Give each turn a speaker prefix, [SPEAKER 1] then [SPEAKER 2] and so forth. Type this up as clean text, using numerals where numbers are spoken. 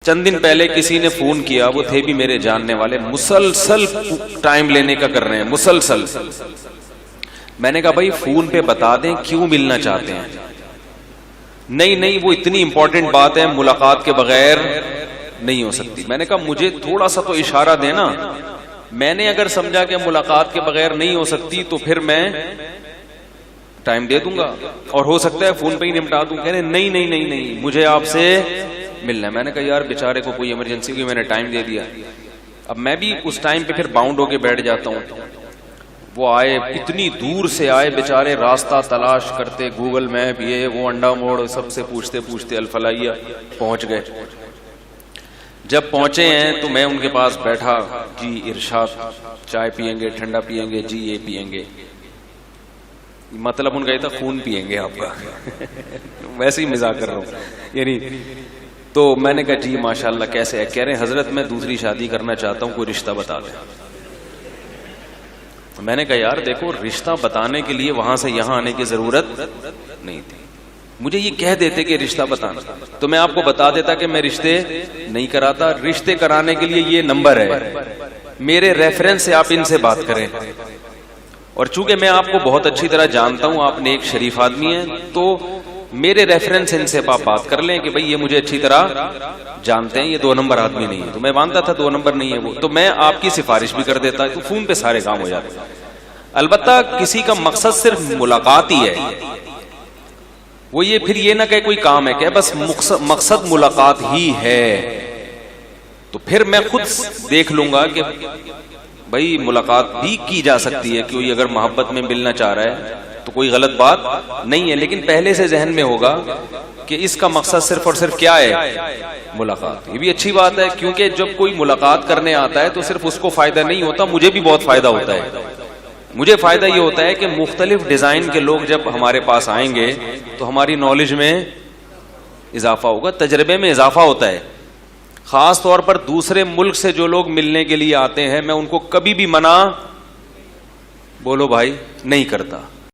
[SPEAKER 1] چند دن پہلے کسی نے فون کیا, وہ تھے بھی میرے جاننے والے, مسلسل ٹائم لینے کا کر رہے ہیں, مسلسل. میں نے کہا بھائی فون پہ بتا دیں کیوں ملنا چاہتے ہیں. نہیں وہ اتنی امپورٹنٹ بات ہے, ملاقات کے بغیر نہیں ہو سکتی. میں نے کہا مجھے تھوڑا سا تو اشارہ دینا. میں نے اگر سمجھا کہ ملاقات کے بغیر نہیں ہو سکتی تو پھر میں ٹائم دے دوں گا, اور ہو سکتا ہے فون پہ ہی نمٹا دوں. کہنے نہیں مجھے آپ سے ملنا ہے. میں نے کہا یار بیچارے کو کوئی ایمرجنسی ہوئی, میں نے ٹائم دے دیا. اب میں بھی اس ٹائم پہ پھر باؤنڈ ہو کے بیٹھ جاتا ہوں. وہ آئے, اتنی دور سے آئے بیچارے, راستہ تلاش کرتے, گوگل میپ یہ وہ انڈا موڑ سب سے پوچھتے الفلائیہ پہنچ گئے. جب پہنچے ہیں تو میں ان کے پاس بیٹھا, جی ارشاد, چائے پیئیں گے, ٹھنڈا پیئیں گے, جی یہ پیئیں گے. مطلب ان کا یہ تھا خون پیئیں گے آپ کا. ویسے ہی مزاق کر رہا ہوں یعنی. تو میں نے کہا جی ماشاءاللہ کیسے ہے. کہہ رہے ہیں حضرت میں دوسری شادی کرنا چاہتا ہوں, کوئی رشتہ بتا دیں. میں نے کہا یار دیکھو, رشتہ بتانے کے لیے وہاں سے یہاں آنے کی ضرورت نہیں تھی. مجھے یہ کہہ دیتے کہ رشتہ بتانا, تو میں آپ کو بتا دیتا کہ میں رشتے نہیں کراتا. رشتے کرانے کے لیے یہ نمبر ہے, میرے ریفرنس سے آپ ان سے بات کریں. اور چونکہ میں آپ کو بہت اچھی طرح جانتا ہوں, آپ نیک شریف آدمی ہیں, تو میرے ریفرنس ان سے آپ بات کر لیں کہ بھئی یہ مجھے اچھی طرح جانتے ہیں, یہ 2 نمبر آدمی نہیں ہے. تو میں مانتا تھا 2 نمبر نہیں ہے وہ, تو میں آپ کی سفارش بھی کر دیتا. تو فون پہ سارے کام ہو جاتے. البتہ کسی کا مقصد صرف ملاقات ہی ہے, وہ یہ پھر یہ نہ کہ کوئی کام ہے, کہ بس مقصد ملاقات ہی ہے, تو پھر میں خود دیکھ لوں گا کہ بھئی ملاقات بھی کی جا سکتی ہے. کوئی اگر محبت میں ملنا چاہ رہا ہے تو کوئی غلط بات نہیں ہے, لیکن پہلے سے ذہن میں ہوگا کہ اس کا مقصد صرف اور صرف کیا ہے, ملاقات. یہ بھی اچھی بات ہے, کیونکہ جب کوئی ملاقات کرنے آتا ہے تو صرف اس کو فائدہ نہیں ہوتا, مجھے بھی بہت فائدہ ہوتا ہے. مجھے فائدہ یہ ہوتا ہے کہ مختلف ڈیزائن کے لوگ جب ہمارے پاس آئیں گے تو ہماری نالج میں اضافہ ہوگا, تجربے میں اضافہ ہوتا ہے. خاص طور پر دوسرے ملک سے جو لوگ ملنے کے لیے آتے ہیں, میں ان کو کبھی بھی منع بولو بھائی نہیں کرتا.